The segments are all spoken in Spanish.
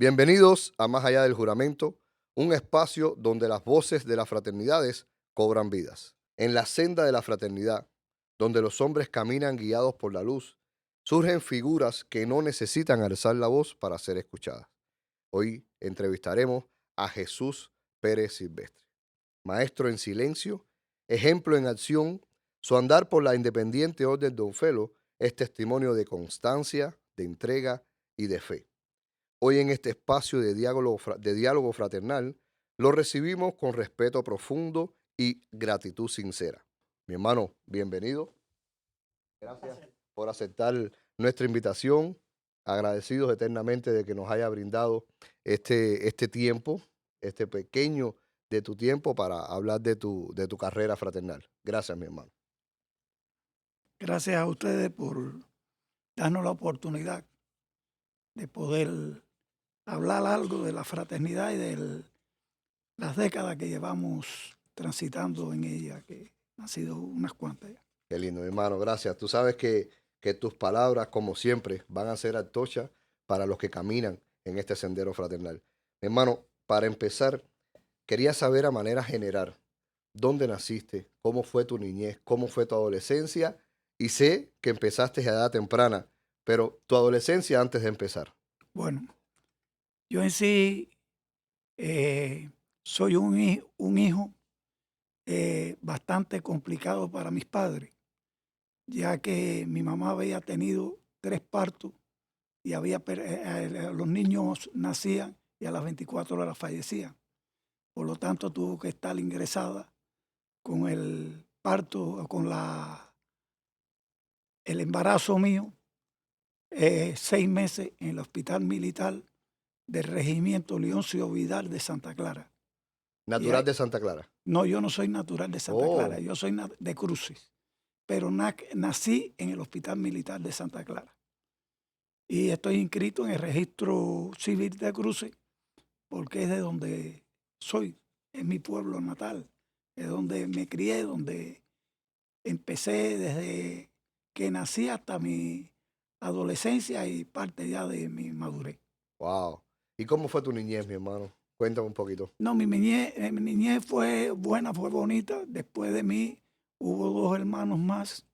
Bienvenidos a Más Allá del Juramento, un espacio donde las voces de las fraternidades cobran vidas. En la senda de la fraternidad, donde los hombres caminan guiados por la luz, surgen figuras que no necesitan alzar la voz para ser escuchadas. Hoy entrevistaremos a Jesús Pérez Silvestre, maestro en silencio, ejemplo en acción. Su andar por la independiente orden de Onfelo es testimonio de constancia, de entrega y de fe. Hoy en este espacio de diálogo fraternal lo recibimos con respeto profundo y gratitud sincera. Mi hermano, bienvenido. Gracias por aceptar nuestra invitación. Agradecidos eternamente de que nos haya brindado este tiempo, este pequeño de tu tiempo para hablar de tu carrera fraternal. Gracias, mi hermano. Gracias a ustedes por darnos la oportunidad de poder hablar algo de la fraternidad y de las décadas que llevamos transitando en ella, que han sido unas cuantas ya. Qué lindo, mi hermano, gracias. Tú sabes que tus palabras, como siempre, van a ser antorchas para los que caminan en este sendero fraternal. Mi hermano, para empezar, quería saber a manera general, ¿dónde naciste? ¿Cómo fue tu niñez? ¿Cómo fue tu adolescencia? Y sé que empezaste a edad temprana, pero tu adolescencia antes de empezar. Bueno, yo en sí eh, soy un hijo bastante complicado para mis padres, ya que mi mamá había tenido 3 partos y los niños nacían y a las 24 horas fallecían. Por lo tanto, tuvo que estar ingresada con el parto, el embarazo mío, 6 meses en el Hospital Militar del Regimiento Leoncio Vidal de Santa Clara. Y Natural ahí- de Santa Clara. no, yo no soy natural de Santa Clara, Oh, yo soy de Cruces, pero nací en el Hospital Militar de Santa Clara. Y estoy inscrito en el registro civil de Cruces porque es de donde soy, es mi pueblo natal, es donde me crié, donde empecé desde que nací hasta mi adolescencia y parte ya de mi madurez. wow. ¿Y cómo fue tu niñez, mi hermano? Cuéntame un poquito. No, mi niñez fue buena, fue bonita. Después de mí hubo 2 hermanos más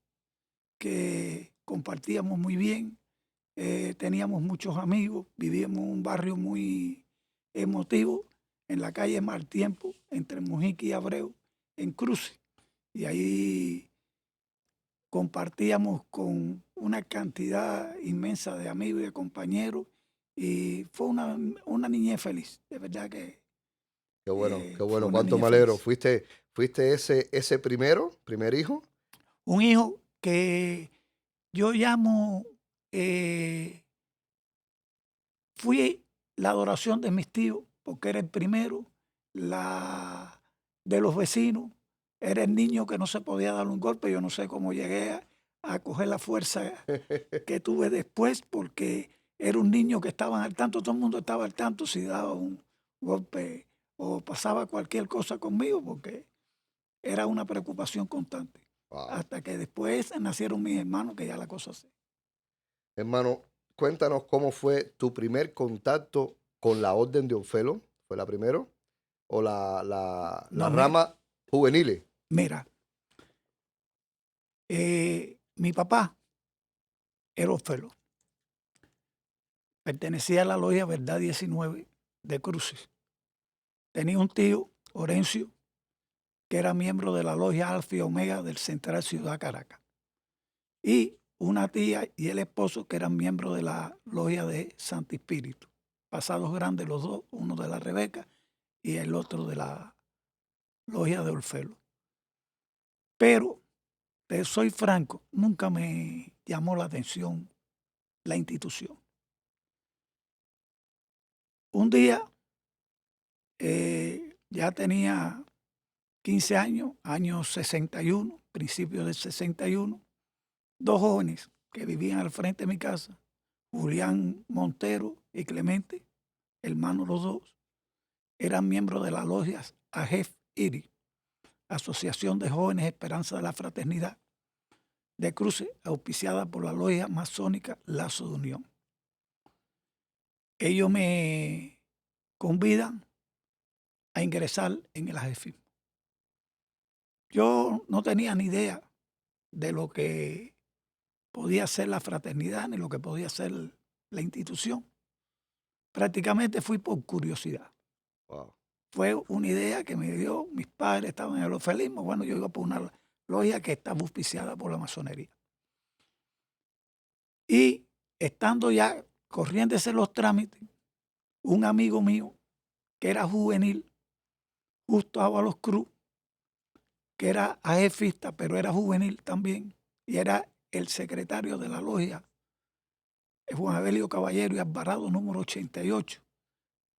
que compartíamos muy bien, teníamos muchos amigos, vivíamos en un barrio muy emotivo en la calle Martiempo, entre Mojica y Abreu, en Cruces. Y ahí compartíamos con una cantidad inmensa de amigos y de compañeros y fue una niñez feliz, de verdad que Qué fue bueno, una cuánto niñez me alegro. feliz. ¿Fuiste ese primer hijo? Un hijo que yo llamo, eh, fui la adoración de mis tíos, porque era el primero, la de los vecinos, era el niño que no se podía dar un golpe, yo no sé cómo llegué a coger la fuerza que tuve después, porque era un niño que estaba al tanto, todo el mundo estaba al tanto si daba un golpe o pasaba cualquier cosa conmigo, porque era una preocupación constante. Wow. Hasta que después nacieron mis hermanos, que ya la cosa se... Hermano, cuéntanos cómo fue tu primer contacto con la Orden de Onfelo. ¿Fue la primero? ¿O la No, mira, rama juveniles? mira, mi papá era Orfelo, pertenecía a la logia Verdad 19 de Cruces. Tenía un tío, Orencio, que era miembro de la logia Alfa y Omega del Central Ciudad Caracas. Y una tía y el esposo que eran miembros de la logia de Santo Espíritu. Pasados grandes los dos, uno de la Rebeca y el otro de la logia de Orfelo. Pero, te soy franco, nunca me llamó la atención la institución. Un día, ya tenía 15 años, años 61, principios del 61, 2 jóvenes que vivían al frente de mi casa, Julián Montero y Clemente, hermanos los dos, eran miembros de las logias AJEF IRI, Asociación de Jóvenes Esperanza de la Fraternidad, de Cruces, auspiciada por la logia masónica Lazo de Unión. ellos me convidan a ingresar en el AGEFIM. Yo no tenía ni idea de lo que podía ser la fraternidad ni lo que podía ser la institución. Prácticamente fui por curiosidad. Wow. Fue una idea que me dio, mis padres estaban en el ofelismo, bueno, yo iba por una logia que estaba auspiciada por la masonería. Y estando ya corriéndose los trámites, un amigo mío que era juvenil, Justo Ábalos Cruz, que era ajefista, pero era juvenil también, y era el secretario de la logia Juan Abelio Caballero y Alvarado número 88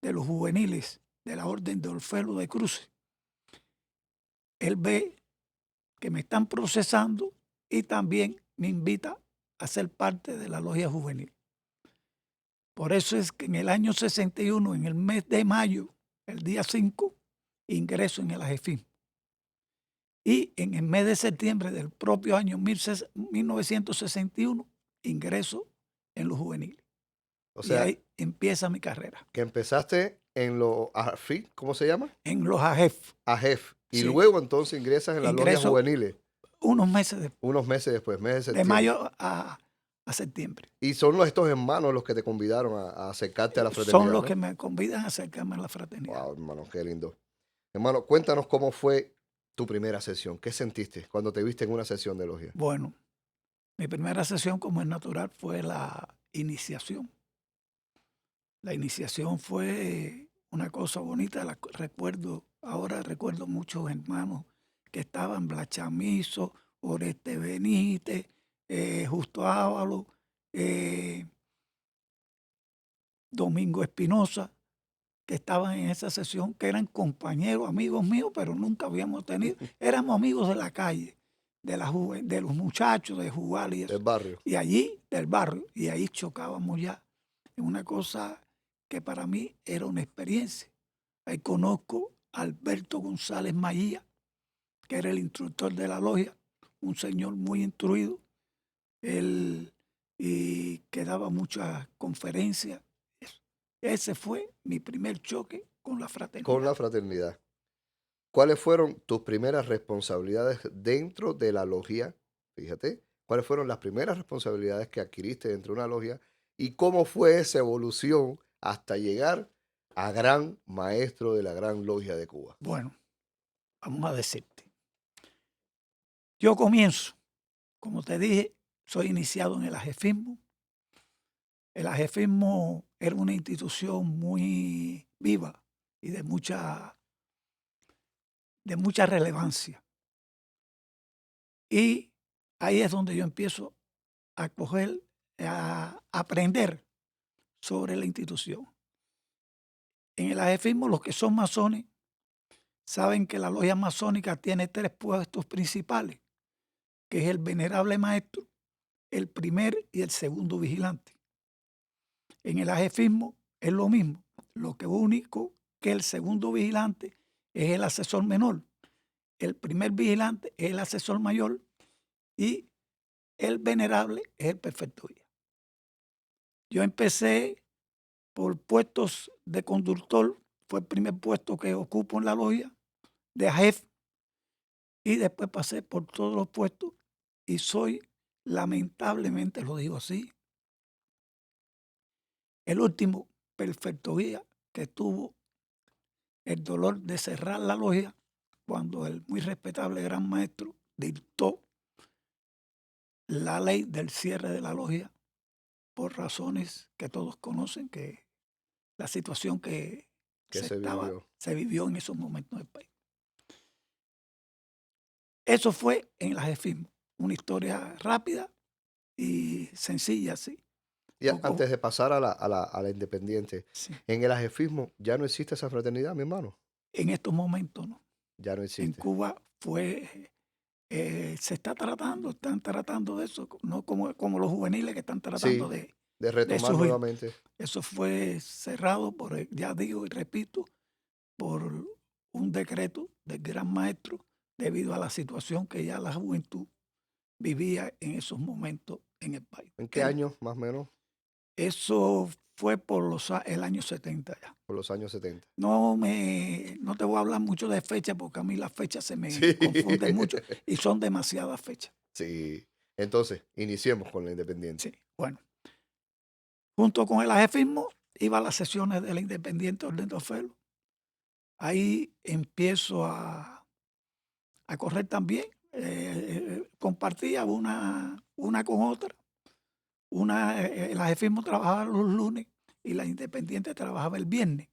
de los juveniles de la Orden de Orfelo de Cruces. Él ve que me están procesando y también me invita a ser parte de la logia juvenil. Por eso es que en el año 61, en el mes de mayo, el día 5, ingreso en el AGEFIM. Y en el mes de septiembre del propio año 1961, ingreso en los juveniles. O Y sea, ahí empieza mi carrera. que empezaste en los AFI, ¿cómo se llama? En los AGEF, AJEF. Y sí, luego entonces ingresas en las logias ingreso juveniles, unos meses después, unos meses después, mes de de septiembre. mayo a septiembre. Y son estos hermanos los que te convidaron a acercarte a la Son fraternidad, los ¿no? que me convidan a acercarme a la fraternidad. Wow, hermano, qué lindo. Hermano, cuéntanos cómo fue tu primera sesión. ¿Qué sentiste cuando te viste en una sesión de logia? Bueno, mi primera sesión, como es natural, fue la iniciación. La iniciación fue una cosa bonita, ahora recuerdo muchos hermanos que estaban, Blachamizo, Oreste Benítez, Justo Ávalo, Domingo Espinosa, que estaban en esa sesión, que eran compañeros, amigos míos, pero nunca habíamos tenido, éramos amigos de la calle, de los muchachos, de jugar y Del eso. barrio. Y allí, del barrio, y ahí chocábamos ya en una cosa que para mí era una experiencia. Ahí conozco a Alberto González Maía, que era el instructor de la logia, un señor muy instruido, él, y que daba muchas conferencias. Ese fue mi primer choque con la Con fraternidad. la fraternidad. ¿Cuáles fueron tus primeras responsabilidades dentro de la logia? Fíjate, ¿cuáles fueron las primeras responsabilidades que adquiriste dentro de una logia? ¿Y cómo fue esa evolución hasta llegar a gran maestro de la gran logia de Cuba? Bueno, vamos a decirte. Yo comienzo, como te dije, soy iniciado en el ajefismo. El ajefismo era una institución muy viva y de mucha relevancia. Y ahí es donde yo empiezo a coger, a aprender sobre la institución. En el ajefismo, los que son masones saben que la logia masónica tiene tres puestos principales, que es el venerable maestro, el primer y el segundo vigilante. En el ajefismo es lo mismo, lo que único que el segundo vigilante es el asesor menor, el primer vigilante es el asesor mayor y el venerable es el perfecto guía. Yo empecé por puestos de conductor, fue el primer puesto que ocupo en la logia, de ajef, y después pasé por todos los puestos y soy, lamentablemente lo digo así, el último perfecto guía que tuvo el dolor de cerrar la logia cuando el muy respetable gran maestro dictó la ley del cierre de la logia por razones que todos conocen, que la situación que ¿Qué se vivió? se vivió en esos momentos del país. Eso fue en el ajefismo, una historia rápida y sencilla, sí. Y Poco, antes de pasar a la independiente, sí. en el ajefismo ya no existe esa fraternidad, mi hermano. En estos momentos no. Ya no En existe. Cuba están tratando de eso, no como los juveniles que están tratando Sí, de de retomar surgir. nuevamente. Eso fue cerrado ya digo y repito, por un decreto del gran maestro debido a la situación que ya la juventud vivía en esos momentos en el país. ¿En qué años más o menos? Eso fue por el año 70 ya. por los años 70. No te voy a hablar mucho de fechas porque a mí las fechas se me Sí. confunden mucho y son demasiadas fechas. Sí. Entonces, iniciemos con la Independiente. Sí, bueno. Junto con el ajefismo iba a las sesiones de la Independiente Orlando Felo. Ahí empiezo a correr también. Compartía una con otra. El ajefismo trabajaba los lunes y la Independiente trabajaba el viernes.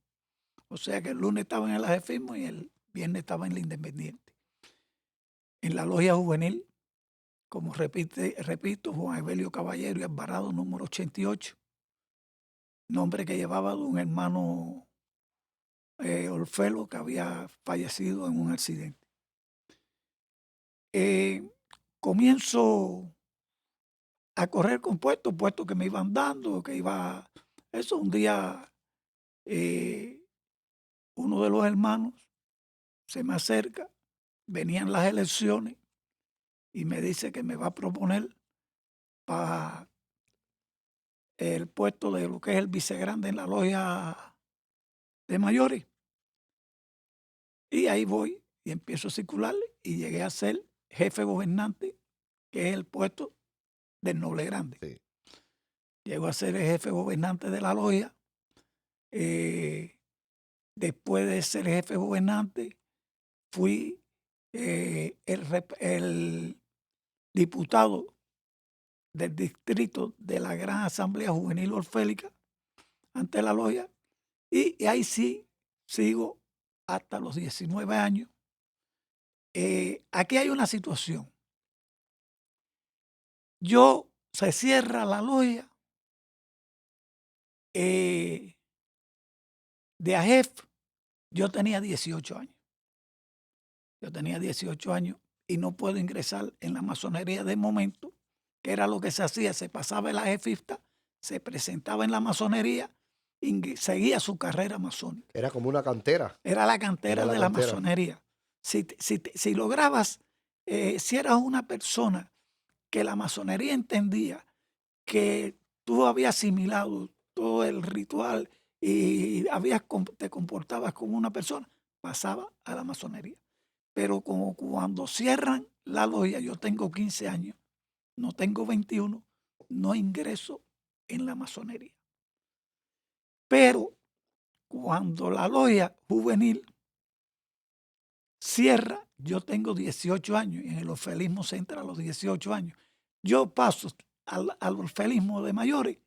O sea que el lunes estaba en el ajefismo y el viernes estaba en la Independiente. En la logia juvenil, como repito, Juan Evelio Caballero y Alvarado, número 88, nombre que llevaba de un hermano Orfelo que había fallecido en un accidente. Comienzo a correr con puestos que me iban dando, que iba... Eso un día, uno de los hermanos se me acerca, venían las elecciones y me dice que me va a proponer para el puesto de lo que es el vicegrande en la logia de mayores. Y ahí voy y empiezo a circular y llegué a ser jefe gobernante, que es el puesto del noble grande. Sí. Llego a ser el jefe gobernante de la logia. Después de ser jefe gobernante, fui el diputado del distrito de la Gran Asamblea Juvenil Orfélica ante la logia. Y ahí sí sigo hasta los 19 años. Aquí hay una situación. Se cierra la logia de AJEF. Yo tenía 18 años. Y no puedo ingresar en la masonería de momento, que era lo que se hacía. Se pasaba el ajefista, se presentaba en la masonería y seguía su carrera masónica. Era como una cantera. Era la cantera Era la de cantera. la masonería. Si lograbas, si eras una persona que la masonería entendía que tú habías asimilado todo el ritual y te comportabas como una persona, pasaba a la masonería. Pero como cuando cierran la logia, yo tengo 15 años, no tengo 21, no ingreso en la masonería. Pero cuando la logia juvenil cierra, yo tengo 18 años y en el orfelismo se entra a los 18 años. Yo paso al orfelismo de mayores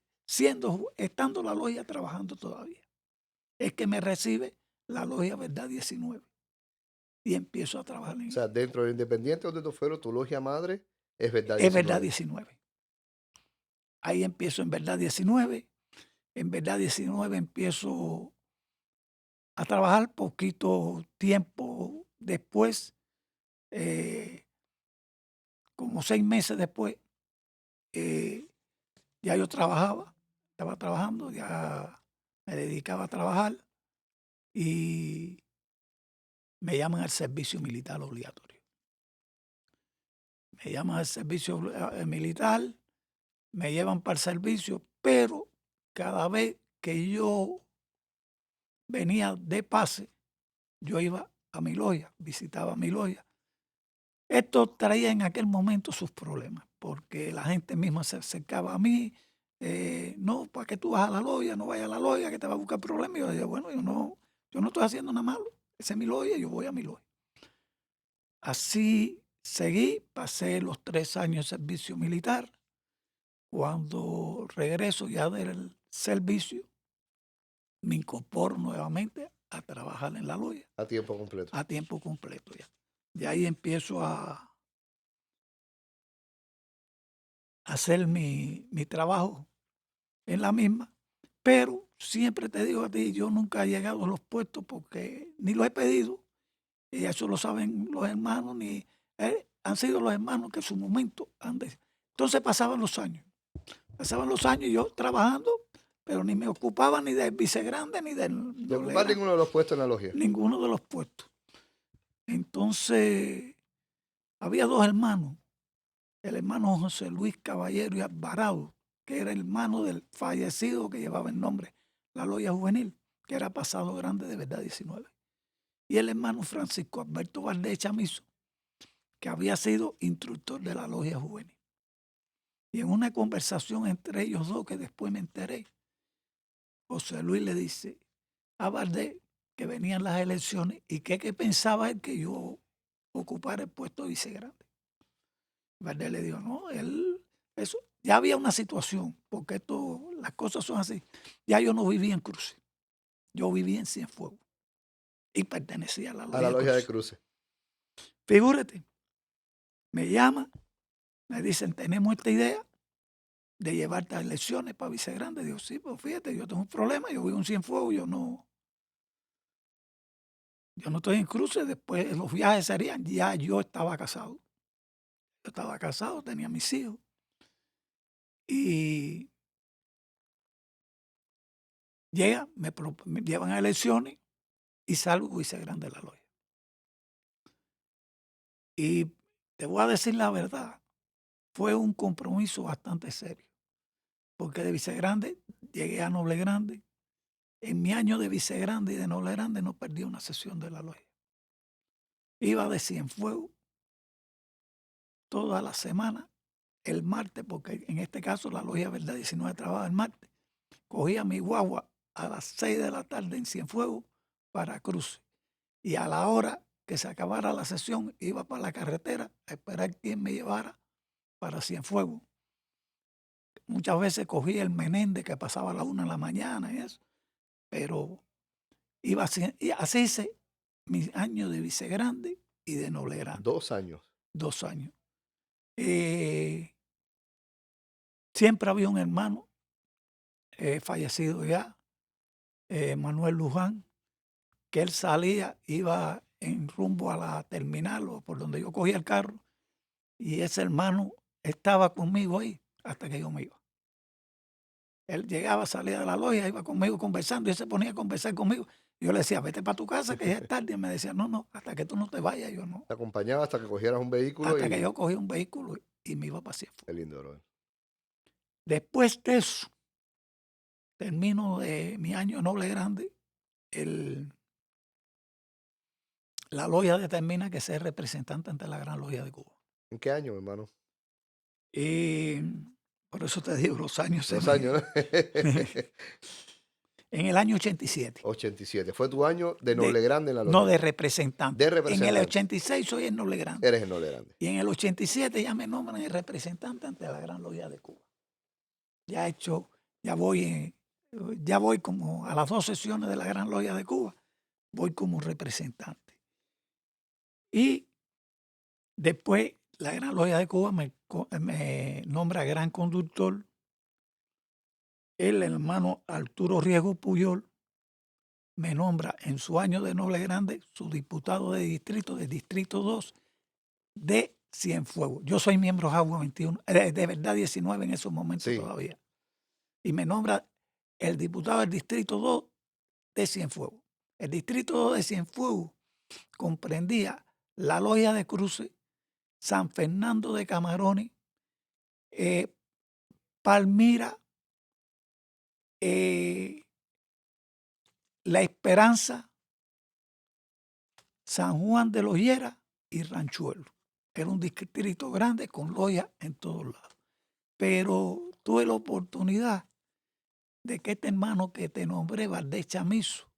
estando la logia trabajando todavía. Es que me recibe la logia Verdad 19 y empiezo a trabajar en O sea, dentro del Independiente donde tú fueron, tu logia madre es Verdad Es 19. Verdad 19. Ahí empiezo en Verdad 19. En Verdad 19 empiezo a trabajar poquito tiempo después, como 6 meses después, ya yo estaba trabajando, ya me dedicaba a trabajar y me llaman al servicio militar obligatorio. Me llaman al servicio militar, me llevan para el servicio, pero cada vez que yo venía de pase, yo iba a mi logia, visitaba mi logia. Esto traía en aquel momento sus problemas, porque la gente misma se acercaba a mí, no, ¿para qué tú vas a la logia? No vayas a la logia que te va a buscar problemas. Y yo decía, bueno, yo no estoy haciendo nada malo, esa es mi logia, yo voy a mi logia. Así seguí, pasé los 3 años de servicio militar. Cuando regreso ya del servicio, me incorporo nuevamente a trabajar en la logia A tiempo completo. a tiempo completo ya. De ahí empiezo a hacer mi trabajo en la misma, pero siempre te digo a ti, yo nunca he llegado a los puestos porque ni lo he pedido, y eso lo saben los hermanos, han sido los hermanos que en su momento han de... Entonces pasaban los años yo trabajando, pero ni me ocupaba ni del vicegrande ni del De ocupar ninguno de los puestos en la logia. ninguno de los puestos. Entonces había 2 hermanos, el hermano José Luis Caballero y Alvarado, que era hermano del fallecido que llevaba el nombre La Logia Juvenil, que era pasado grande de verdad 19. Y el hermano Francisco Alberto Valdés Chamizo, que había sido instructor de la Logia Juvenil. Y en una conversación entre ellos dos, que después me enteré, José Luis le dice a Valdés que venían las elecciones y que pensaba él que yo ocupara el puesto de vicegrande. Valdés le dijo, no, eso, ya había una situación, porque las cosas son así. Ya yo no vivía en Cruces, yo vivía en Cienfuegos y pertenecía a la A la Logia logia de Cruces. Cruces. Figúrate, me llama, me dicen, tenemos esta idea de llevarte a elecciones para vicegrande. Digo, sí, pues fíjate, yo tengo un problema, yo vivo en Cienfuegos, yo no estoy en Cruces. Después los viajes serían, ya yo estaba casado. Yo estaba casado, tenía mis hijos. Y me llevan a elecciones y salgo vicegrande de la Logia. Y te voy a decir la verdad, fue un compromiso bastante serio, porque de vicegrande llegué a noble grande. En mi año de vicegrande y de noble grande no perdí una sesión de la Logia. Iba de Cienfuegos toda la semana, el martes, porque en este caso la Logia Verdad 19 trabaja el martes. Cogía mi guagua a las 6 de la tarde en Cienfuegos para Cruces. Y a la hora que se acabara la sesión, iba para la carretera a esperar quien me llevara para Cienfuegos. Muchas veces cogía el Menéndez que pasaba a la 1 de la mañana y eso, pero iba así, y así hice mis años de vicegrande y de noble grande. 2 años. 2 años. Siempre había un hermano fallecido ya, Manuel Luján, que él salía, iba en rumbo a la terminal o por donde yo cogía el carro, y ese hermano estaba conmigo ahí hasta que yo me iba. Él llegaba, salía de la logia, iba conmigo conversando y él se ponía a conversar conmigo. Yo le decía, vete para tu casa que ya es tarde. Y me decía, no, hasta que tú no te vayas, yo no. Te acompañaba hasta que cogieras un vehículo. Hasta que yo cogí un vehículo y me iba para Cienfuegos. Qué lindo, bro. Después de eso, termino de mi año noble grande, la logia determina que sea representante ante la Gran Logia de Cuba. ¿En qué año, hermano? Y por eso te digo, los años se 2 me... años, ¿no? En el año 87. 87. Fue tu año de noble grande en la logia. No, de representante. De representante. En el 86 soy el noble grande. Eres el noble grande. Y en el 87 ya me nombran el representante ante la Gran Logia de Cuba. Ya voy como a las 2 sesiones de la Gran Logia de Cuba, voy como representante. Y después la Gran Logia de Cuba me nombra gran conductor el hermano Arturo Riego Puyol. Me nombra en su año de noble grande su diputado de distrito, del distrito 2 de Cienfuegos. Yo soy miembro de Agua 21, de verdad 19 en esos momentos Sí. todavía. Y me nombra el diputado del distrito 2 de Cienfuegos. El distrito 2 de Cienfuegos comprendía la Logia de Cruces, San Fernando de Camarones, Palmira, La Esperanza, San Juan de los Hieras y Ranchuelo. Era un distrito grande con logia en todos lados. Pero tuve la oportunidad de que este hermano que te nombré, Valdés Chamizo,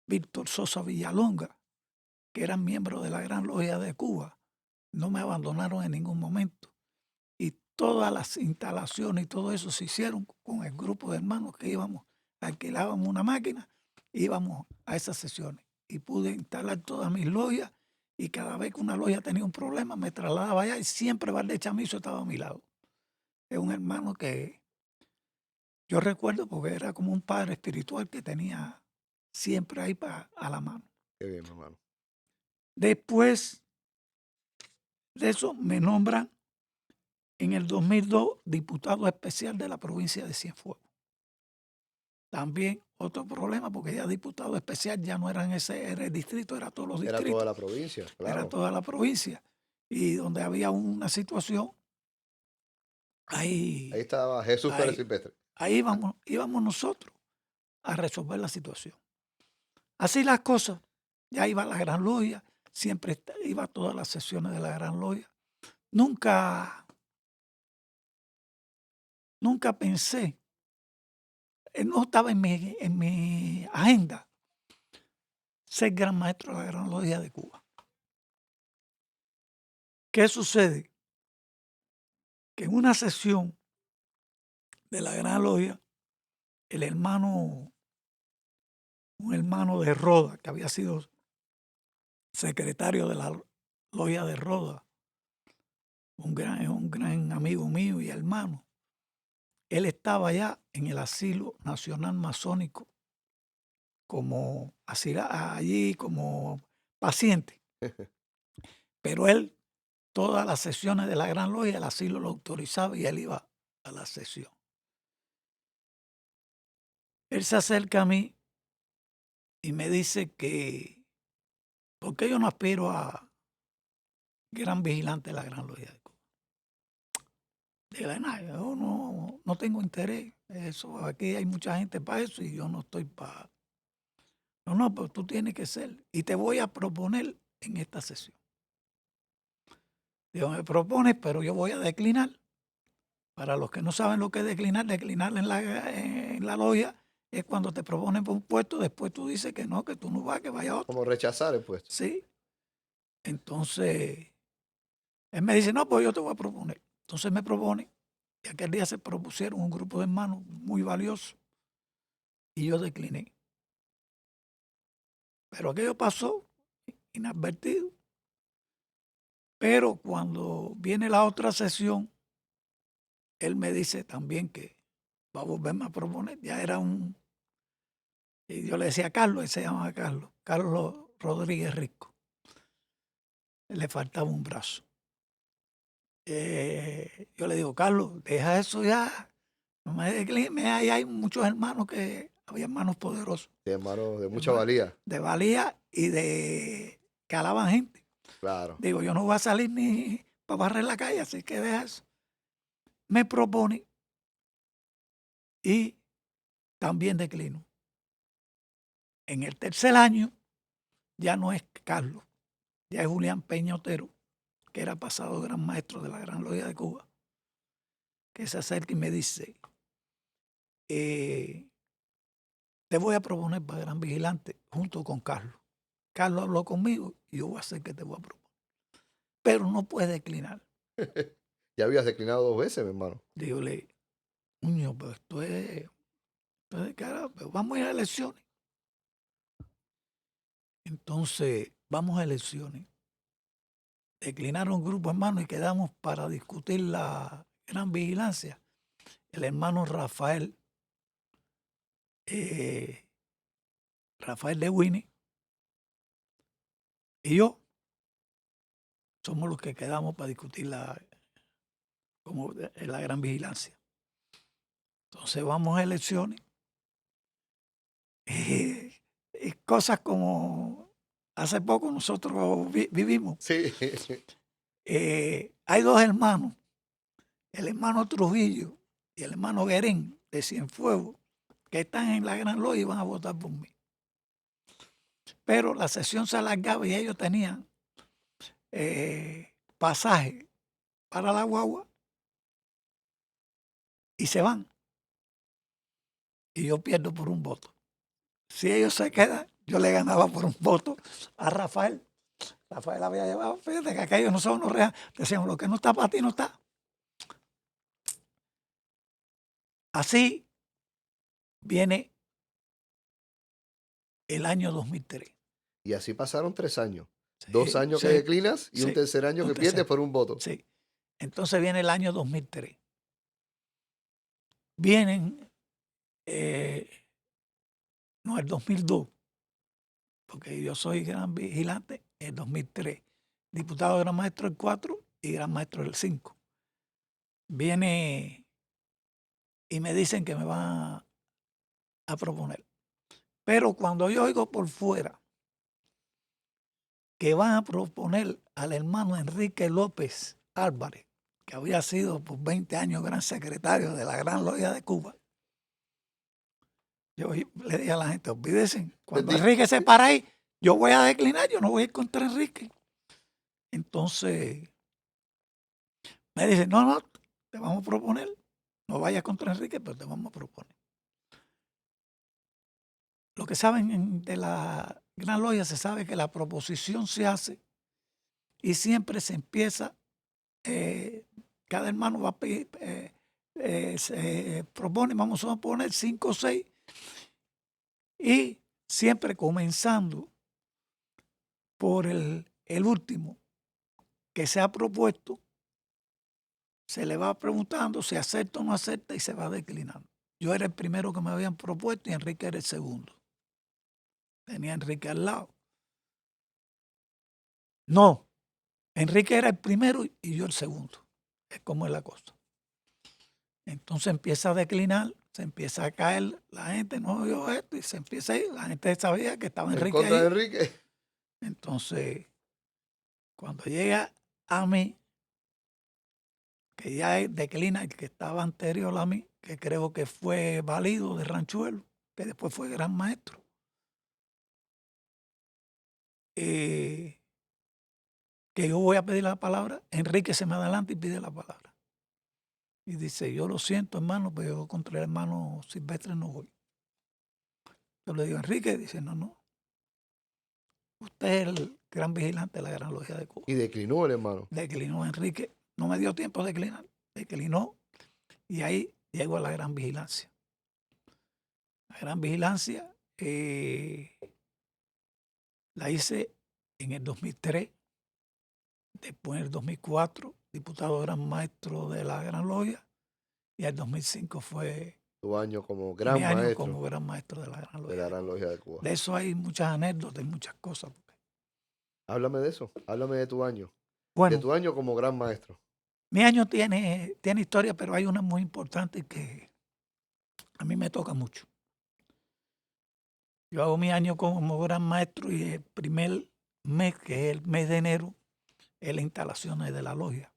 Víctor Sosa Villalonga, que eran miembros de la Gran Logia de Cuba, no me abandonaron en ningún momento. Y todas las instalaciones y todo eso se hicieron con el grupo de hermanos que alquilábamos una máquina, íbamos a esas sesiones. Y pude instalar todas mis logias, y cada vez que una logia tenía un problema me trasladaba allá y siempre Valdés Chamizo estaba a mi lado. Es un hermano que yo recuerdo porque era como un padre espiritual que tenía siempre ahí a la mano. Qué bien, hermano. Después de eso me nombran en el 2002 diputado especial de la provincia de Cienfuegos. También otro problema, porque ya diputado especial ya no eran era el distrito, era todos los distritos. Era toda la provincia, claro. Era toda la provincia. Y donde había una situación Ahí Ahí, estaba Jesús Pérez ahí, Silvestre. ahí íbamos nosotros a resolver la situación. Así las cosas. Ya iba a la Gran Logia, siempre iba a todas las sesiones de la Gran Logia. Nunca, nunca pensé, no estaba en mi agenda ser gran maestro de la Gran Logia de Cuba. ¿Qué sucede? Que en una sesión de la Gran Logia, el hermano, un hermano de Roda, que había sido secretario de la Logia de Roda, un gran amigo mío y hermano, él estaba ya en el Asilo Nacional Masónico como allí como paciente, pero él todas las sesiones de la Gran Logia el asilo lo autorizaba y él iba a la sesión. Él se acerca a mí y me dice que ¿por qué yo no aspiro a gran vigilante de la Gran Logia de Cuba? Dile, nada, yo no tengo interés. Eso, aquí hay mucha gente para eso y yo no estoy para. No, pero tú tienes que ser. Y te voy a proponer en esta sesión. Digo, me propones, pero yo voy a declinar. Para los que no saben lo que es declinar en la logia es cuando te proponen por un puesto, después tú dices que no vas, que vaya otro. Como rechazar el puesto. Sí. Entonces, él me dice, no, pues yo te voy a proponer. Entonces me propone, y aquel día se propusieron un grupo de hermanos muy valioso, y yo decliné. Pero aquello pasó inadvertido. Pero cuando viene la otra sesión, él me dice también que va a volverme a proponer. Ya era y yo le decía a Carlos, él se llamaba Carlos Rodríguez Rico. Le faltaba un brazo. Yo le digo, Carlos, deja eso ya. No me declines, ahí hay muchos hermanos había hermanos poderosos. Sí, hermano, de mucha valía. De valía y de que alaban gente. Claro. Digo, yo no voy a salir ni para barrer la calle, así que deja eso. Me propone y también declino. En el tercer año ya no es Carlos, ya es Julián Peña Otero, que era pasado gran maestro de la Gran Logia de Cuba, que se acerca y me dice, te voy a proponer para gran vigilante junto con Carlos. Carlos habló conmigo y yo voy a hacer que te voy a proponer. Pero no puedes declinar. Ya habías declinado 2 veces, mi hermano. Dígole, Muñoz, pero esto es de cara, pero vamos a ir a elecciones. Entonces, vamos a elecciones. Declinaron un grupo hermano y quedamos para discutir la gran vigilancia. El hermano Rafael de Winnie y yo somos los que quedamos para discutir la gran vigilancia. Entonces vamos a elecciones. Cosas como hace poco nosotros vivimos. Sí. Hay dos hermanos, el hermano Trujillo y el hermano Guerén de Cienfuegos, que están en la Gran Logia y van a votar por mí. Pero la sesión se alargaba y ellos tenían pasaje para la guagua y se van. Y yo pierdo por un voto. Si ellos se quedan, yo le ganaba por un voto a Rafael. Rafael había llevado, fíjate que aquellos no son los reales. Decíamos, lo que no está para ti no está. Así viene el año 2003. Y así pasaron 3 años. 2 Sí, años que sí, declinas y un sí, tercer año un que pierdes tercer. por un voto. Sí. Entonces viene el año 2003. Vienen, no, el 2002, porque yo soy gran vigilante, el 2003. Diputado gran maestro el 4 y gran maestro el 5. Viene y me dicen que me van a proponer. Pero cuando yo oigo por fuera que van a proponer al hermano Enrique López Álvarez, que había sido por 20 años gran secretario de la Gran Logia de Cuba, yo le dije a la gente, olvídense, cuando Enrique se para ahí, yo voy a declinar, yo no voy a ir contra Enrique. Entonces, me dice, no, te vamos a proponer, no vayas contra Enrique, pero te vamos a proponer. Lo que saben de la Gran Logia, se sabe que la proposición se hace y siempre se empieza, cada hermano va a pedir, se propone, vamos a poner 5 o 6, y siempre comenzando por el último que se ha propuesto, se le va preguntando si acepta o no acepta y se va declinando. Yo era el primero que me habían propuesto y Enrique era el segundo. Tenía a Enrique al lado. No, Enrique era el primero y yo el segundo. Es como es la cosa. Entonces empieza a declinar, se empieza a caer la gente, no yo esto, y se empieza a ir. La gente sabía que estaba Enrique contra ahí. de Enrique. Entonces, cuando llega a mí, que ya declina el que estaba anterior a mí, que creo que fue Válido de Ranchuelo, que después fue gran maestro. Que yo voy a pedir la palabra, Enrique se me adelanta y pide la palabra. Y dice, yo lo siento, hermano, pero yo contra el hermano Silvestre no voy. Yo le digo, Enrique, dice, no. Usted es el gran vigilante de la Gran Logia de Cuba. Y declinó el hermano. Declinó Enrique, no me dio tiempo de declinar, declinó, y ahí llego a la Gran Vigilancia. La Gran Vigilancia la hice en el 2003, después en el 2004, diputado gran maestro de la Gran Logia, y el 2005 fue Tu año como gran mi año maestro como gran maestro de la Gran Logia. de la Gran Logia de Cuba. De eso hay muchas anécdotas y muchas cosas. Háblame de eso, háblame de tu año. Bueno, de tu año como gran maestro. mi año tiene historia, pero hay una muy importante que a mí me toca mucho. Yo hago mi año como gran maestro y el primer mes, que es el mes de enero, es la instalación de la logia.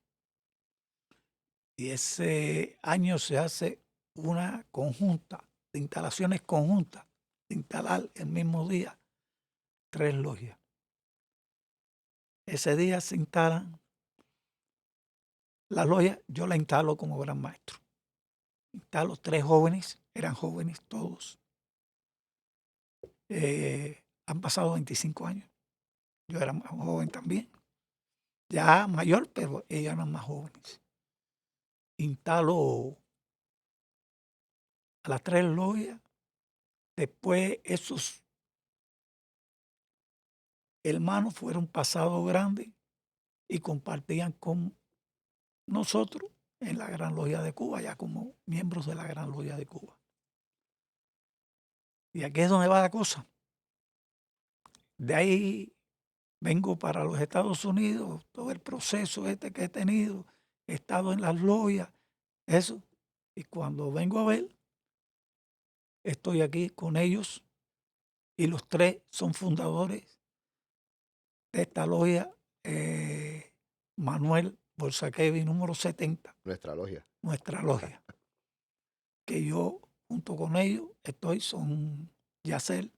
Y ese año se hace una conjunta, de instalaciones conjuntas, de instalar el mismo día 3 logias. Ese día se instalan las logias, yo la instalo como gran maestro. Instalo 3 jóvenes, eran jóvenes todos. Han pasado 25 años. Yo era más joven también. Ya mayor, pero ellos eran más jóvenes. Instalo a las 3 logias. Después esos hermanos fueron pasados grandes y compartían con nosotros en la Gran Logia de Cuba, ya como miembros de la Gran Logia de Cuba. Y aquí es donde va la cosa. De ahí vengo para los Estados Unidos, todo el proceso que he tenido, he estado en las logias, eso. Y cuando vengo a ver, estoy aquí con ellos y los 3 son fundadores de esta logia, Manuel Bolsaquevi, número 70. Nuestra logia. Nuestra logia. Que yo, junto con ellos, son Yacel,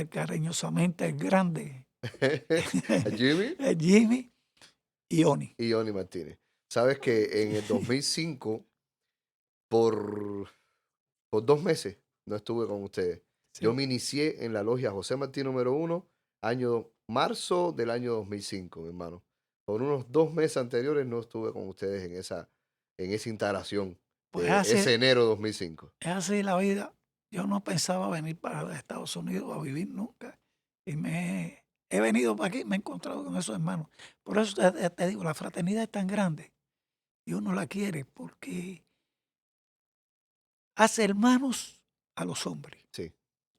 cariñosamente el grande, Jimmy. Jimmy y Oni. Y Oni Martínez. Sabes que en el 2005, por 2 meses, no estuve con ustedes. Sí. Yo me inicié en la logia José Martí número 1, marzo del año 2005, mi hermano. Por unos 2 meses anteriores no estuve con ustedes en esa instalación. Pues ese enero de 2005. Es así la vida. Yo no pensaba venir para los Estados Unidos a vivir nunca. Y he venido para aquí, me he encontrado con esos hermanos. Por eso te digo, la fraternidad es tan grande y uno la quiere porque hace hermanos a los hombres. Sí.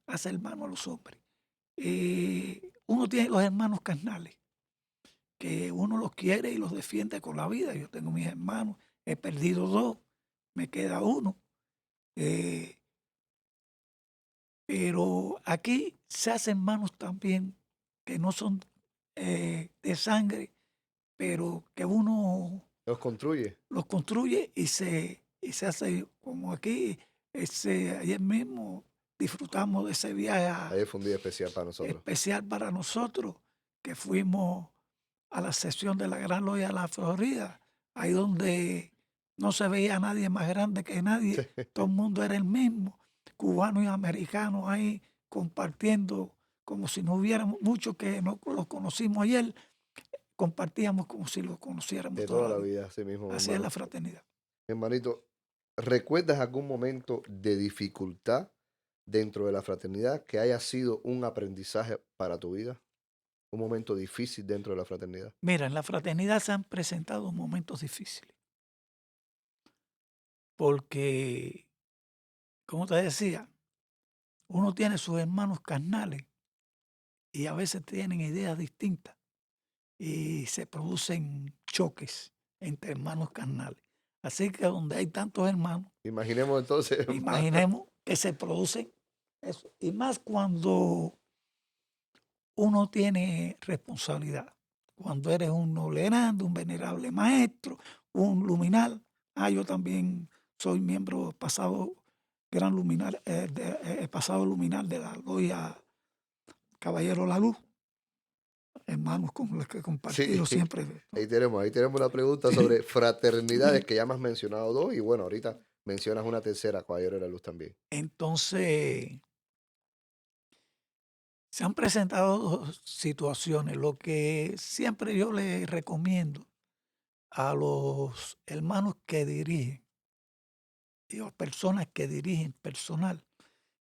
Hace hermanos a los hombres. Uno tiene los hermanos carnales, que uno los quiere y los defiende con la vida. Yo tengo mis hermanos, he perdido 2, me queda 1. Pero aquí se hacen hermanos también que no son de sangre, pero que uno Los construye. los construye y se hace como aquí. Ayer mismo disfrutamos de ese viaje Ayer fue un día especial para nosotros. especial para nosotros, que fuimos a la sesión de la Gran Logia de la Florida, ahí donde no se veía a nadie más grande que nadie, todo el mundo era el mismo, cubanos y americanos ahí compartiendo como si no hubiera mucho que no los conocimos ayer, compartíamos como si los conociéramos De toda toda la la vida. vida, así mismo, mi Así es hermano. la fraternidad. Hermanito, ¿recuerdas algún momento de dificultad dentro de la fraternidad que haya sido un aprendizaje para tu vida? Un momento difícil dentro de la fraternidad. Mira, en la fraternidad se han presentado momentos difíciles, porque, como te decía, uno tiene sus hermanos carnales y a veces tienen ideas distintas y se producen choques entre hermanos carnales. Así que donde hay tantos hermanos, Imaginemos entonces, hermano. imaginemos que se producen eso. Y más cuando uno tiene responsabilidad, cuando eres un noble grande, un venerable maestro, un luminal. Yo también soy miembro pasado gran luminal, pasado luminal de la logia Caballero La Luz, hermanos con los que he Sí, compartido siempre. ahí tenemos una pregunta sobre fraternidades que ya me has mencionado dos y bueno, ahorita mencionas una tercera, Caballero de la Luz también. Entonces, se han presentado dos situaciones. Lo que siempre yo les recomiendo a los hermanos que dirigen y a personas que dirigen personal,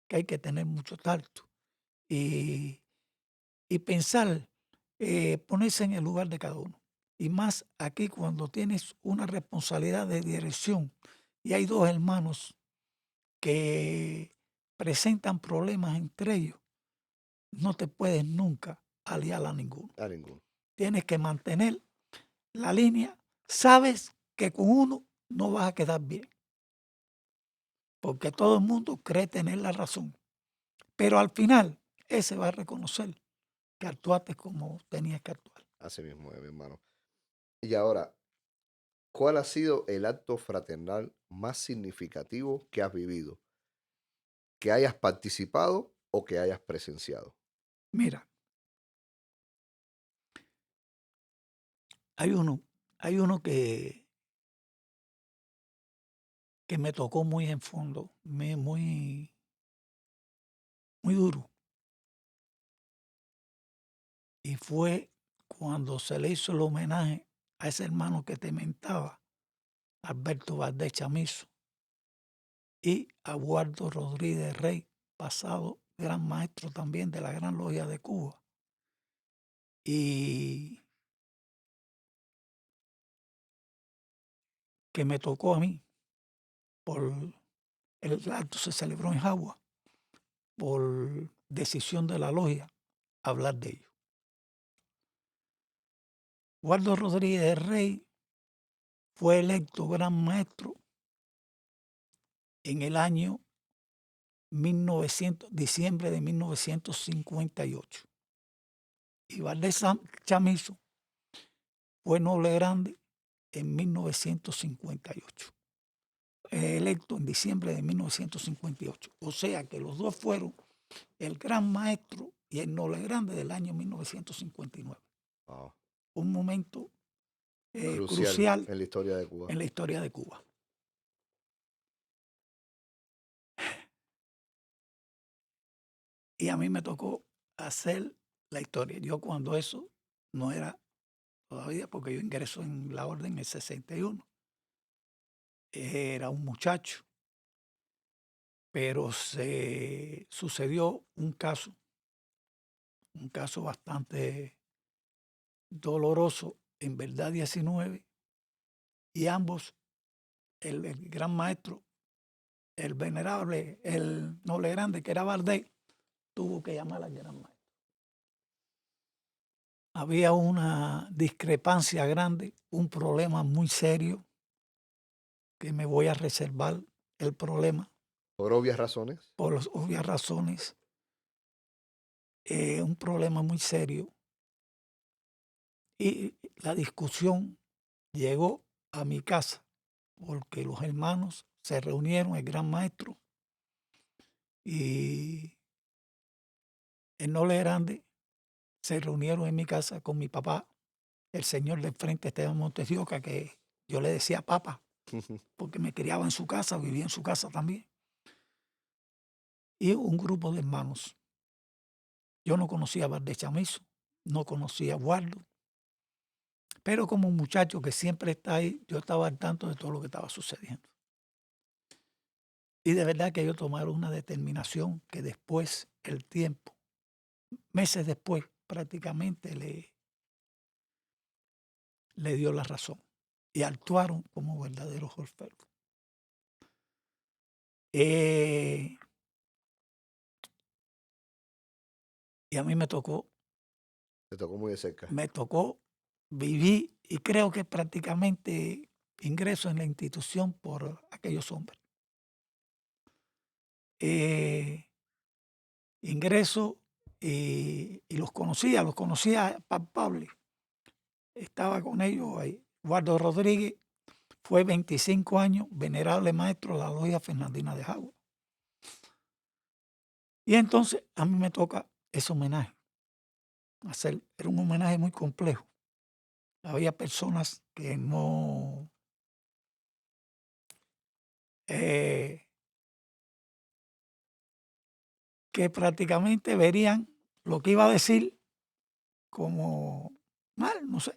que hay que tener mucho tacto y, y pensar, ponerse en el lugar de cada uno. Y más aquí cuando tienes una responsabilidad de dirección y hay dos hermanos que presentan problemas entre ellos, no te puedes nunca aliar a ninguno. A ninguno. Tienes que mantener la línea. Sabes que con uno no vas a quedar bien, porque todo el mundo cree tener la razón. Pero al final, ese va a reconocer que actuaste como tenías que actuar. Así mismo, mi hermano. Y ahora, ¿cuál ha sido el acto fraternal más significativo que has vivido? Que hayas participado o que hayas presenciado. Mira, hay uno, hay uno que me tocó muy en fondo, muy, muy duro. Y fue cuando se le hizo el homenaje a ese hermano que te mentaba, Alberto Valdés Chamizo, y a Guardo Rodríguez Rey, pasado gran maestro también de la Gran Logia de Cuba. Y que me tocó a mí, por el acto se celebró en Jagua, por decisión de la logia, hablar de ello. Guardo Rodríguez Rey fue electo gran maestro en el año 1900, diciembre de 1958. Y Valdés Chamizo fue noble grande en 1958. Electo en diciembre de 1958. O sea que los dos fueron el gran maestro y el noble grande del año 1959. Wow. Un momento Crucial crucial en la historia de Cuba. en la historia de Cuba. Y a mí me tocó hacer la historia. Yo cuando eso no era todavía, porque yo ingreso en la orden en el 61, era un muchacho, pero se sucedió un caso bastante doloroso en Verdad 19, y ambos, el gran maestro, el venerable, el noble grande que era Valdés, tuvo que llamar al gran maestro. Había una discrepancia grande, un problema muy serio, que me voy a reservar el problema Por obvias razones. por las obvias razones. Un problema muy serio Y la discusión llegó a mi casa porque los hermanos se reunieron, el gran maestro y el noble grande se reunieron en mi casa con mi papá, el señor del frente, Esteban Montes de Oca, que yo le decía papa, porque me criaba en su casa, vivía en su casa también, y un grupo de hermanos. Yo no conocía a Valdés Chamizo, no conocía a Waldo, pero como un muchacho que siempre está ahí, yo estaba al tanto de todo lo que estaba sucediendo. Y de verdad que ellos tomaron una determinación que después, el tiempo, meses después, prácticamente le dio la razón y actuaron como verdaderos orfebres. Y a mí Te tocó muy de cerca. me tocó vivir y creo que prácticamente ingreso en la institución por aquellos hombres. Ingreso y los conocía palpable. Estaba con ellos ahí. Eduardo Rodríguez fue 25 años venerable maestro de la logia Fernandina de Jagua. Y entonces a mí me toca ese homenaje. Era un homenaje muy complejo. Había personas que no que prácticamente verían lo que iba a decir como mal, no sé,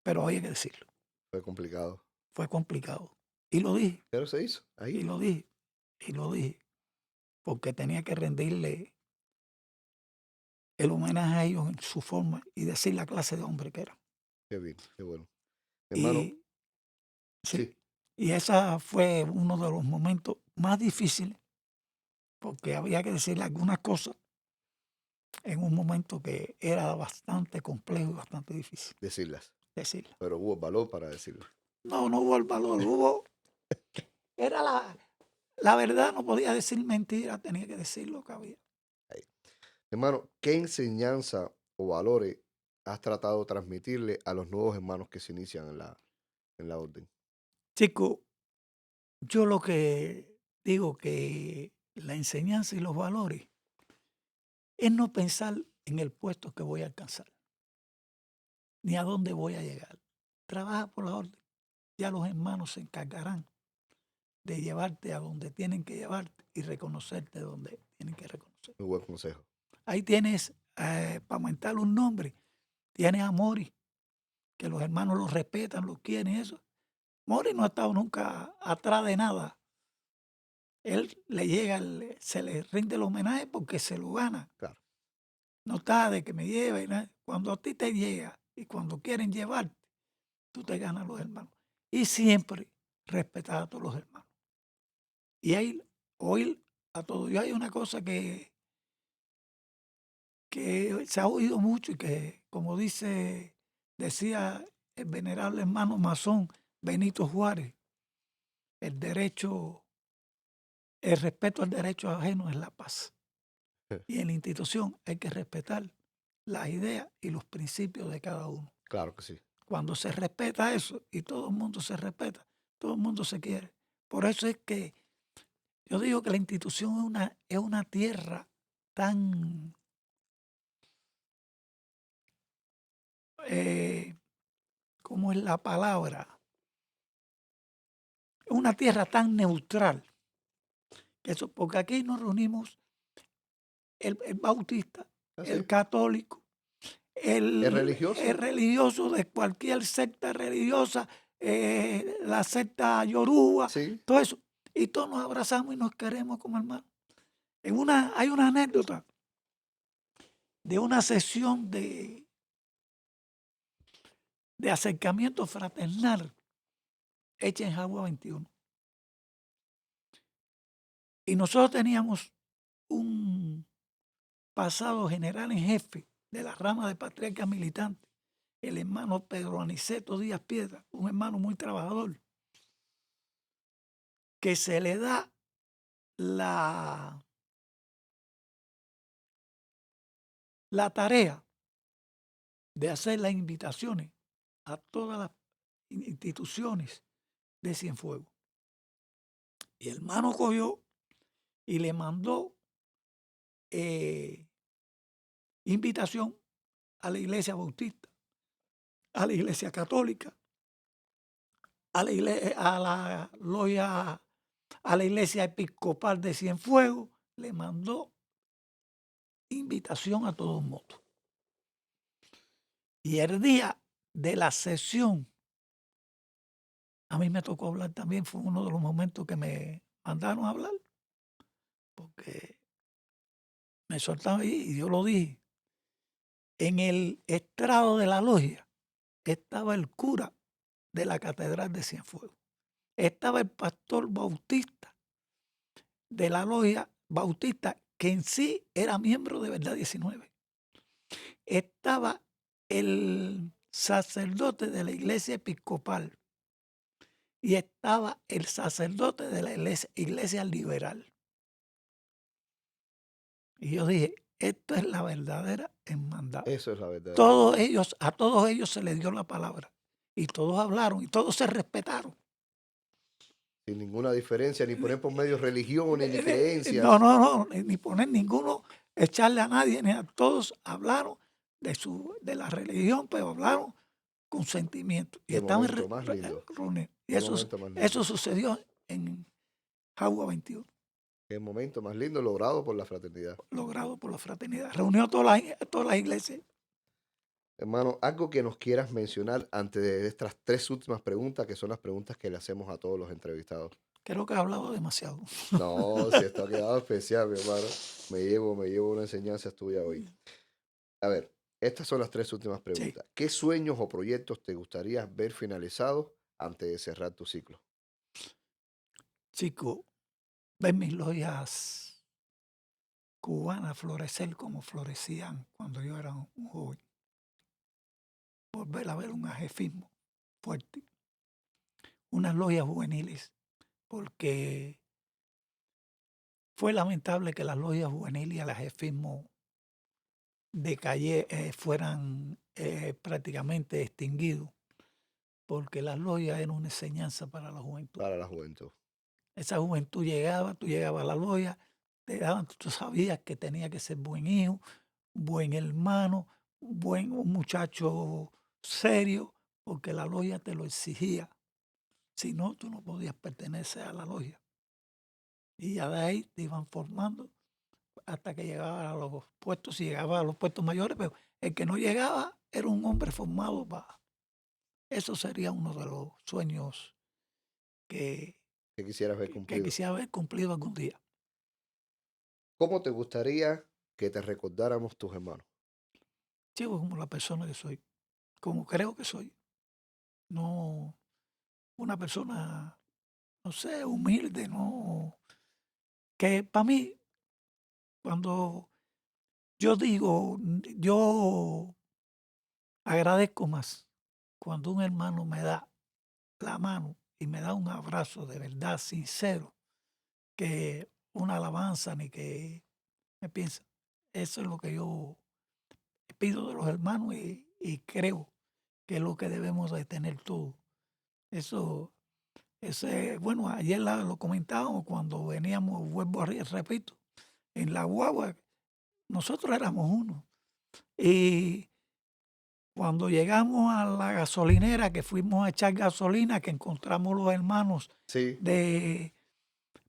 pero había que decirlo. Fue complicado. Fue complicado. Y lo dije, Pero se hizo. y Ahí. lo dije, y lo dije, porque tenía que rendirle el homenaje a ellos en su forma y decir la clase de hombre que eran. Qué bien. Qué bueno. Hermano, Y sí, sí. y ese fue uno de los momentos más difíciles, porque había que decirle algunas cosas en un momento que era bastante complejo y bastante difícil Decirlas. decirla. Pero hubo valor para decirlo. No hubo el valor, era la verdad, no podía decir mentira, tenía que decir lo que había. Ahí. Hermano, ¿qué enseñanza o valores has tratado de transmitirle a los nuevos hermanos que se inician en la orden? Chico, yo lo que digo que la enseñanza y los valores es no pensar en el puesto que voy a alcanzar, ni a dónde voy a llegar. Trabaja por la orden. Ya los hermanos se encargarán de llevarte a donde tienen que llevarte y reconocerte donde tienen que reconocer. Muy buen consejo. Ahí tienes, para aumentar un nombre, tienes a Mori, que los hermanos lo respetan, lo quieren, eso. Mori no ha estado nunca atrás de nada. Él le llega, se le rinde el homenaje porque se lo gana. Claro. No está de que me lleve. Cuando a ti te llega y cuando quieren llevarte, tú te ganas los hermanos. Y siempre respetar a todos los hermanos. Y ahí oír a todos. Y hay una cosa que se ha oído mucho y que, como decía el venerable hermano masón Benito Juárez, el derecho, el respeto al derecho ajeno es la paz. Y en la institución hay que respetar las ideas y los principios de cada uno. Claro que sí. Cuando se respeta eso y todo el mundo se respeta, todo el mundo se quiere. Por eso es que yo digo que la institución es una tierra tan, ¿cómo es la palabra? Es una tierra tan neutral. Porque aquí nos reunimos el bautista, Así el es. católico, ¿Es el religioso? religioso de cualquier secta religiosa, la secta yoruba, Sí. todo eso. Y todos nos abrazamos y nos queremos como hermanos. Hay una anécdota de una sesión de acercamiento fraternal hecha en Jagua 21. Y nosotros teníamos un pasado general en jefe de la rama de patriarca militante, el hermano Pedro Aniceto Díaz Piedra, un hermano muy trabajador, que se le da la tarea de hacer las invitaciones a todas las instituciones de Cienfuegos. Y el hermano cogió y le mandó invitación a la iglesia bautista, a la iglesia católica, a la logia, a la iglesia episcopal de Cienfuegos, le mandó invitación a todo el mundo. Y el día de la sesión, a mí me tocó hablar también, fue uno de los momentos que me mandaron a hablar, porque me soltaron ahí y yo lo dije. En el estrado de la logia estaba el cura de la catedral de Cienfuegos, estaba el pastor bautista de la logia bautista, que en sí era miembro de Verdad 19. Estaba el sacerdote de la iglesia episcopal y estaba el sacerdote de la iglesia liberal. Y yo dije, esto es la verdadera hermandad. Eso es la verdad. A todos ellos se les dio la palabra y todos hablaron y todos se respetaron. Sin ninguna diferencia, ni poner por medio religiones, ni creencias. No, ni poner ninguno, echarle a nadie, ni a todos hablaron de la religión, pero hablaron con sentimiento. Y estaban reunidos. Y eso sucedió en Jagua 21. El momento más lindo logrado por la fraternidad. Logrado por la fraternidad. Reunió todas las iglesias. Hermano, algo que nos quieras mencionar antes de estas 3 últimas preguntas, que son las preguntas que le hacemos a todos los entrevistados. Creo que he hablado demasiado. No, si esto ha quedado especial, mi hermano. Me llevo una enseñanza tuya hoy. A ver, estas son las 3 últimas preguntas. Sí. ¿Qué sueños o proyectos te gustaría ver finalizados antes de cerrar tu ciclo? Chico, ver mis logias cubanas florecer como florecían cuando yo era un joven. Volver a ver un ajefismo fuerte. Unas logias juveniles, porque fue lamentable que las logias juveniles y el ajefismo fueran prácticamente extinguidos, porque las logias eran una enseñanza para la juventud. Para la juventud. Esa juventud tú llegabas a la logia, tú sabías que tenía que ser buen hijo, buen hermano, un muchacho serio, porque la logia te lo exigía. Si no, tú no podías pertenecer a la logia. Y ya de ahí te iban formando hasta que llegaba a los puestos, si llegaba a los puestos mayores, pero el que no llegaba era un hombre formado para... Eso sería uno de los sueños que quisieras ver cumplido. Que quisiera ver cumplido algún día. ¿Cómo te gustaría que te recordáramos tus hermanos? Chico, como la persona que soy, como creo que soy. No una persona, no sé, humilde, no. Que para mí, cuando yo digo, yo agradezco más cuando un hermano me da la mano y me da un abrazo de verdad sincero, que una alabanza ni que me piensa. Eso es lo que yo pido de los hermanos y creo que es lo que debemos de tener todos. Eso, bueno, ayer lo comentábamos cuando veníamos, repito, en la guagua, nosotros éramos uno. Y cuando llegamos a la gasolinera, que fuimos a echar gasolina, que encontramos los hermanos de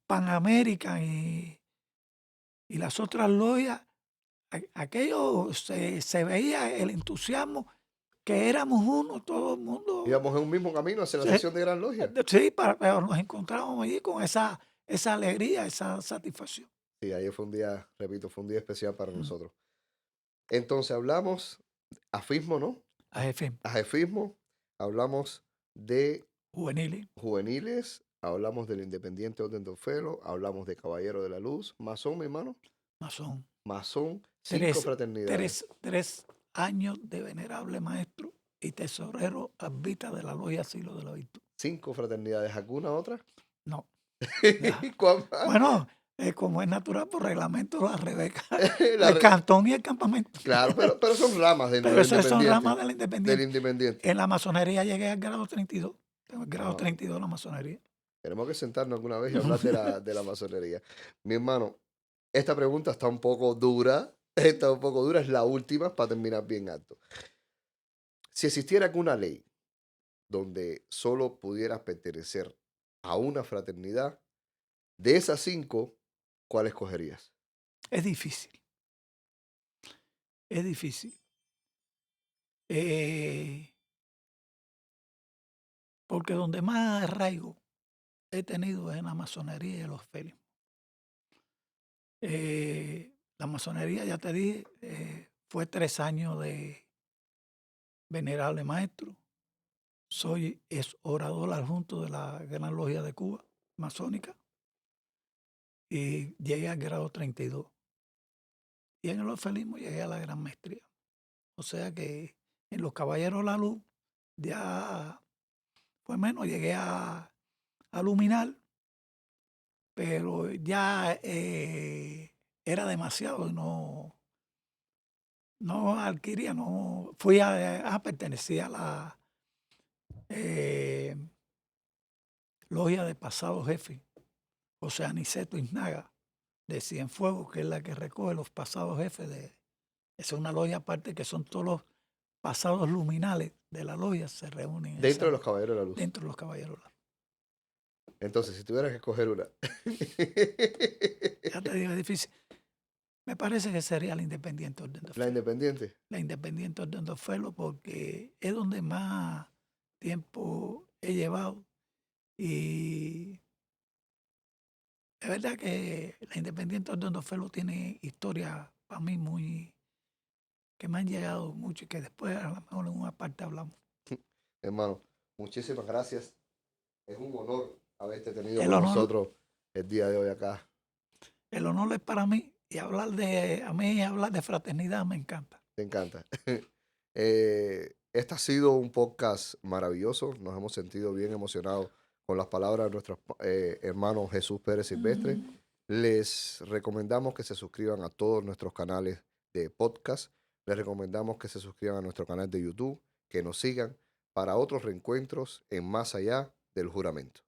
Pan American y las otras logias, aquello se veía el entusiasmo, que éramos uno, todo el mundo. Íbamos en un mismo camino hacia la sesión de Gran Logia. Sí, pero nos encontramos allí con esa alegría, esa satisfacción. Sí, ayer fue un día, repito, fue un día especial para nosotros. Entonces hablamos afismo, ¿no? Ajefismo, hablamos de juveniles, hablamos del Independiente Orden de Orfeo, hablamos de Caballero de la Luz, masón, mi hermano. Masón, 5 fraternidades. 3 años de venerable maestro y tesorero albita de la logia Siglo de la Virtud. 5 fraternidades, ¿alguna otra? No. ¿Cuál más? Bueno, Como es natural por reglamento, la Rebeca, La el re- cantón y el campamento. claro, pero son ramas dentro Pero del esas son ramas independiente. del Del independiente. independiente. En la masonería llegué al grado 32. Tengo el grado Wow. 32 de la masonería. Tenemos que sentarnos alguna vez y hablar de la masonería. Mi hermano, esta pregunta está un poco dura. Está un poco dura, es la última para terminar bien alto. Si existiera alguna ley donde solo pudieras pertenecer a una fraternidad, de esas 5, ¿cuál escogerías? Es difícil, es difícil. Eh, porque donde más arraigo he tenido es en la masonería y en los felios. La masonería, ya te dije, fue 3 años de venerable maestro. Es orador adjunto de la Gran Logia de Cuba, masónica, y llegué al grado 32. Y en el orfelismo llegué a la gran maestría. O sea que en los Caballeros de la Luz ya fue menos, llegué a luminar, pero ya era demasiado y no adquiría, no fui pertenecía a la eh, logia de pasado jefe, José Aniceto Iznaga, de Cienfuegos, que es la que recoge los pasados jefes de. Es una logia aparte que son todos los pasados luminales de la logia, se reúnen en Dentro de esa, los Caballeros de la Luz. dentro de los caballeros. Entonces, si tuvieras que escoger una. Ya te digo, es difícil. Me parece que sería la Independiente Orden de La Felo. Independiente. La Independiente Orden de Felo porque es donde más tiempo he llevado y es verdad que la Independiente Orden de Felo tiene historias para mí muy que me han llegado mucho y que después a lo mejor en una parte hablamos. Hermano, muchísimas gracias. Es un honor haberte tenido El con honor, nosotros el día de hoy acá. el honor es para mí y a mí hablar de fraternidad me encanta. Te encanta. Este ha sido un podcast maravilloso. Nos hemos sentido bien emocionados con las palabras de nuestros hermanos Jesús Pérez Silvestre. Les recomendamos que se suscriban a todos nuestros canales de podcast. Les recomendamos que se suscriban a nuestro canal de YouTube, que nos sigan para otros reencuentros en Más Allá del Juramento.